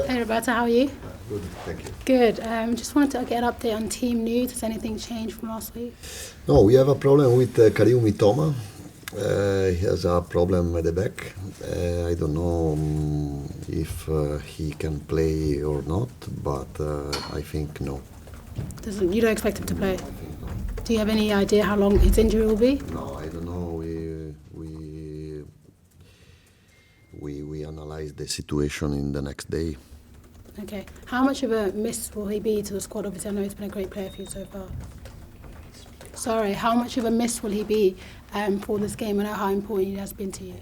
Hey Roberto, how are you? Good, thank you. Good. Just wanted to get an update on team news. Has anything changed from last week? No, we have a problem with Karim Mitoma. He has a problem at the back. I don't know if he can play or not, but I think no. You don't expect him to play? Do you have any idea how long his injury will be? No, I don't know. We analyze the situation in the next day. Okay. How much of a miss will he be to the squad? Obviously, I know he's been a great player for you so far. Sorry, how much of a miss will he be for this game? I know how important he has been to you.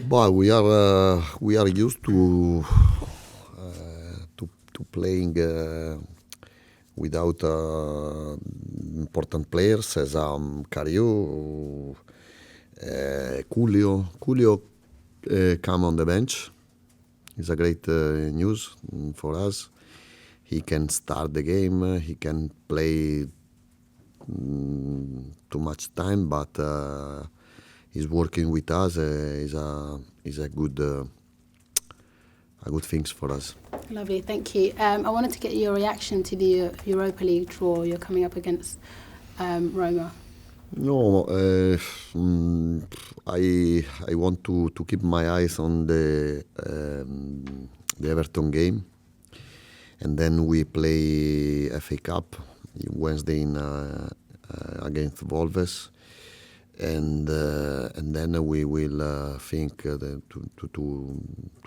But we are used to playing without important players as Cario, Julio. Julio come on the bench. It's a great news for us. He can start the game. He can play too much time, but he's working with us. Is a good things for us. Lovely, thank you. I wanted to get your reaction to the Europa League draw. You're coming up against Roma. No, I want to keep my eyes on the Everton game, and then we play FA Cup Wednesday against Wolves, and then we will think to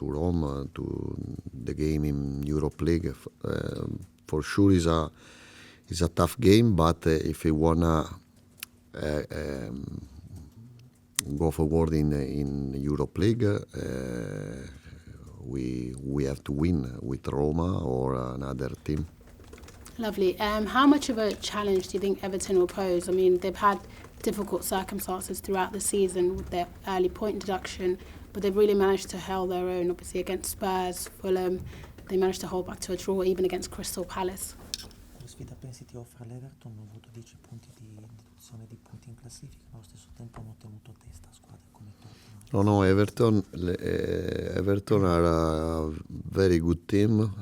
Roma, to the game in Europa League. For sure, is a tough game, but if we wanna go forward in Europa League, we have to win with Roma or another team. Lovely. How much of a challenge do you think Everton will pose? I mean, they've had difficult circumstances throughout the season with their early point deduction, but they've really managed to hold their own, obviously, against Spurs, Fulham. They managed to hold back to a draw even against Crystal Palace. La sfida pensi ti offre l'Everton? Hanno avuto 10 punti di deduzione di punti in classifica, ma allo stesso tempo hanno tenuto a testa squadre come Tottenham. No, Everton are a very good team.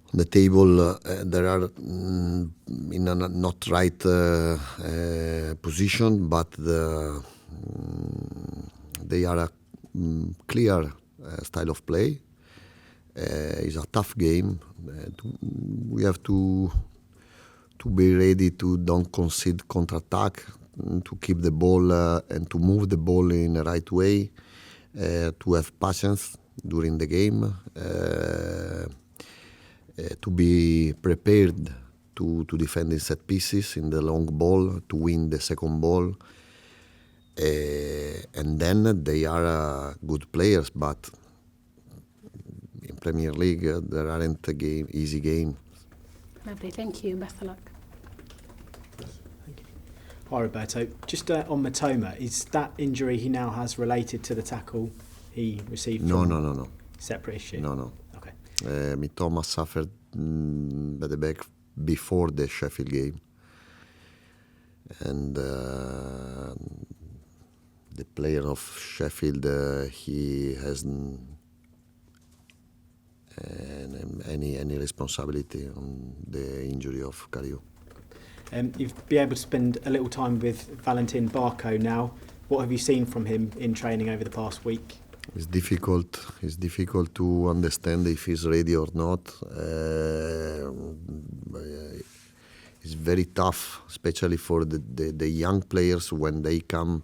On the table, there are in a not right position, but they are a clear style of play. It's a tough game. We have to be ready to don't concede counter-attack, to keep the ball and to move the ball in the right way, to have patience during the game, to be prepared to defend in set pieces in the long ball, to win the second ball. And then they are good players, but in Premier League there aren't easy games. Lovely, thank you. Best of luck. Hi Roberto, just on Mitoma, is that injury he now has related to the tackle he received? No. Separate issue? No. Okay. Mitoma suffered at the back before the Sheffield game, and the player of Sheffield he hasn't any responsibility on the injury of Cario. You've been able to spend a little time with Valentin Barco now. What have you seen from him in training over the past week? It's difficult. It's difficult to understand if he's ready or not. It's very tough, especially for the young players when they come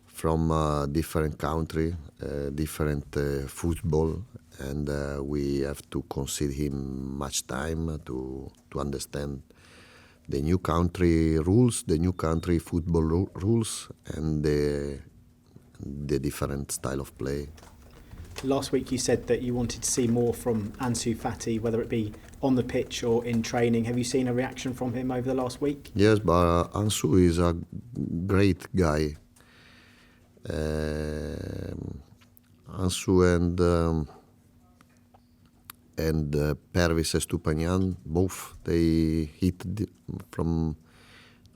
from a different country, different football, and we have to concede him much time to understand the new country rules, the new country football rules, and the different style of play. Last week you said that you wanted to see more from Ansu Fati, whether it be on the pitch or in training. Have you seen a reaction from him over the last week? Yes, but Ansu is a great guy. Ansu and Pervis Estupanian, both they hit to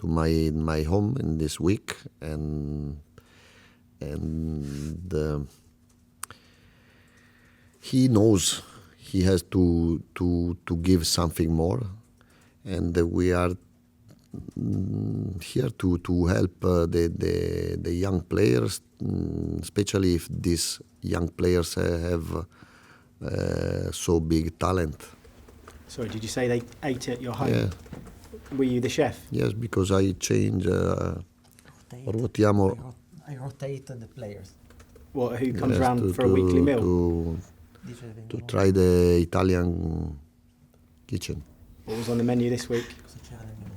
my home in this week, and and he knows he has to give something more, and we are here to help the young players, especially if these young players have so big talent. Sorry, did you say they ate at your home? Yeah. Were you the chef? Yes, because I change. Rotiamo. I rotate the players. What? Who comes Yes, round for a weekly meal? To try the Italian kitchen. What was on the menu this week? Cosa c'era nel menù?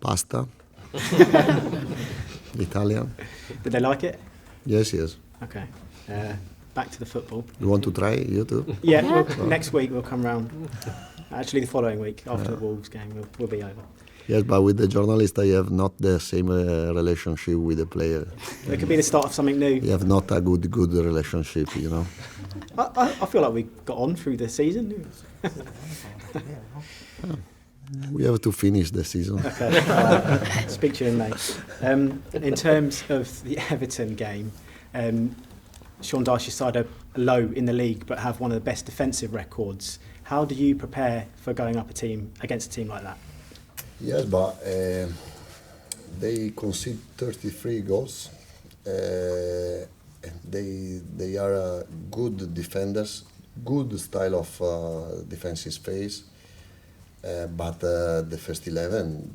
Pasta. Italian. Did they like it? Yes. Okay. Back to the football. You want to try? You too? Yeah. Next week we'll come round. Actually, the following week after the Wolves game, we'll be over. Yes, but with the journalist, I have not the same relationship with the player. It could be the start of something new. We have not a good relationship, you know. I feel like we got on through the season. We have to finish the season. Okay. Speak to you in May. In terms of the Everton game, Sean Dyche's side are low in the league but have one of the best defensive records. How do you prepare for going up against a team like that? Yes, but they concede 33 goals. They are good defenders, good style of defensive space. But the first 11,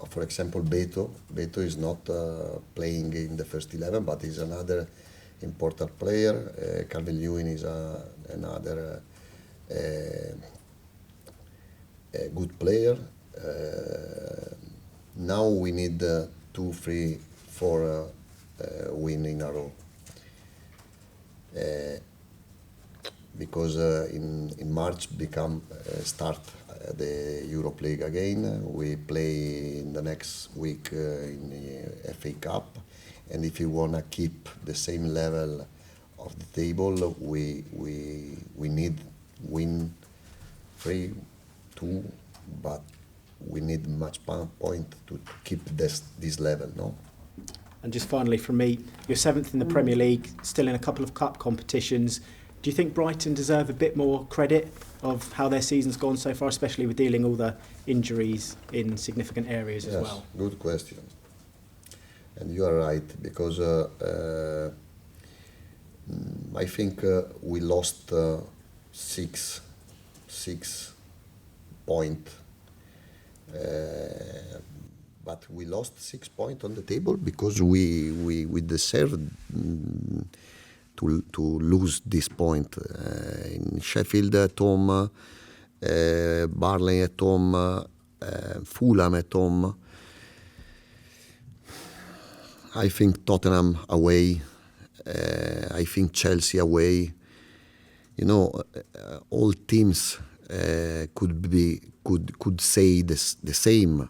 for example, Beto is not playing in the first 11, but he's another important player. Calvert-Lewin is another good player. Now we need 2, 3, 4 win in a row. Because in March start the Europa League again. We play in the next week in the FA Cup, and if you wanna keep the same level of the table, we need win 3, 2, but we need much point to keep this level, no? And just finally from me, you're 7th in the Premier League, still in a couple of cup competitions. Do you think Brighton deserve a bit more credit of how their season's gone so far, especially with dealing all the injuries in significant areas as well? Yes, good question. And you are right, because I think we lost 6 points. But we lost 6 points on the table because we deserved to lose this point. In Sheffield at home, Burnley at home, Fulham at home. I think Tottenham away. I think Chelsea away. You know, all teams could say the same,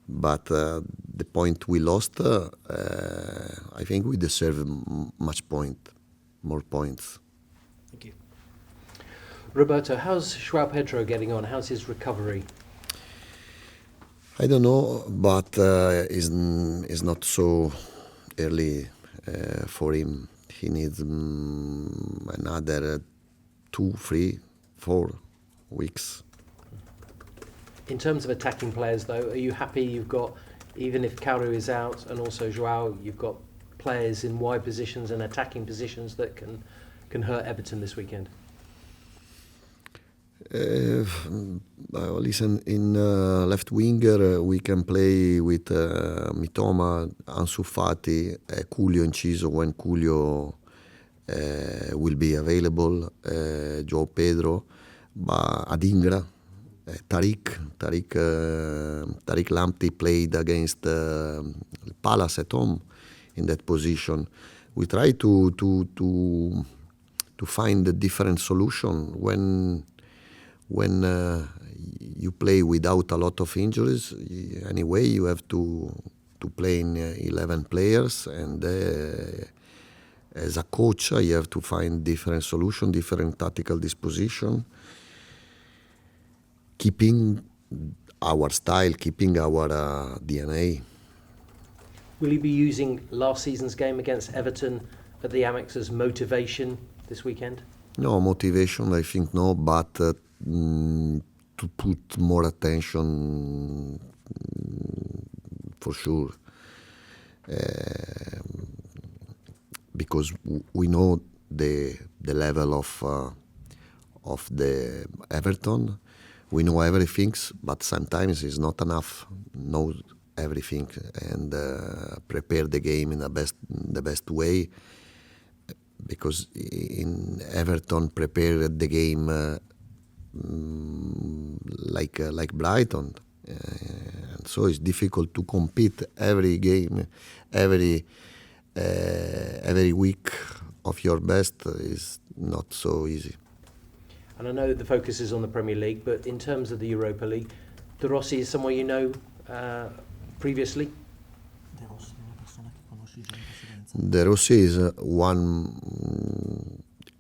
but the point we lost, I think we deserve more points. Thank you. Roberto, how's João Pedro getting on? How's his recovery? I don't know, but it's not so early for him. He needs another 2, 3, 4 weeks. In terms of attacking players, though, are you happy you've got, even if Kauru is out and also João, you've got players in wide positions and attacking positions that can hurt Everton this weekend? Listen, in left winger we can play with Mitoma, Ansu Fati, Coolio Inciso when Coolio will be available, João Pedro, Adingra, Tariq Lamptey played against Palace at home in that position. We try to find a different solution when you play without a lot of injuries. Anyway, you have to play in 11 players, and as a coach, you have to find different solution, different tactical disposition, keeping our style, keeping our DNA. Will you be using last season's game against Everton at the Amex as motivation this weekend? No, motivation, I think no, but to put more attention, for sure. Because we know the level of the Everton. We know everything, but sometimes it's not enough. Know everything and prepare the game in the best way. Because in Everton prepared the game like Brighton, and so it's difficult to compete every game, every week of your best is not so easy. And I know the focus is on the Premier League, but in terms of the Europa League, De Rossi is someone you know previously? De Rossi è una persona che conosci già in precedenza. De Rossi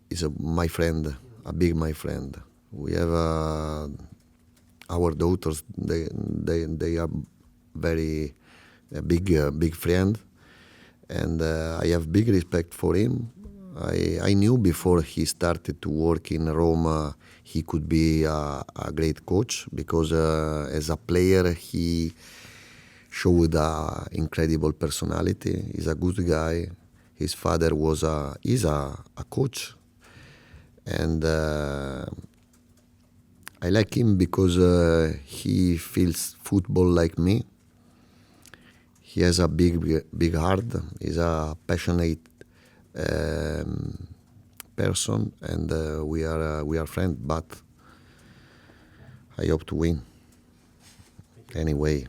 is my friend, a big my friend. We have our daughters. They are very big friend, and I have big respect for him. I knew before he started to work in Roma he could be a great coach, because as a player he showed a incredible personality. He's a good guy. His father is a coach, and I like him because he feels football like me. He has a big heart. He's a passionate person, and we are friends. But I hope to win anyway.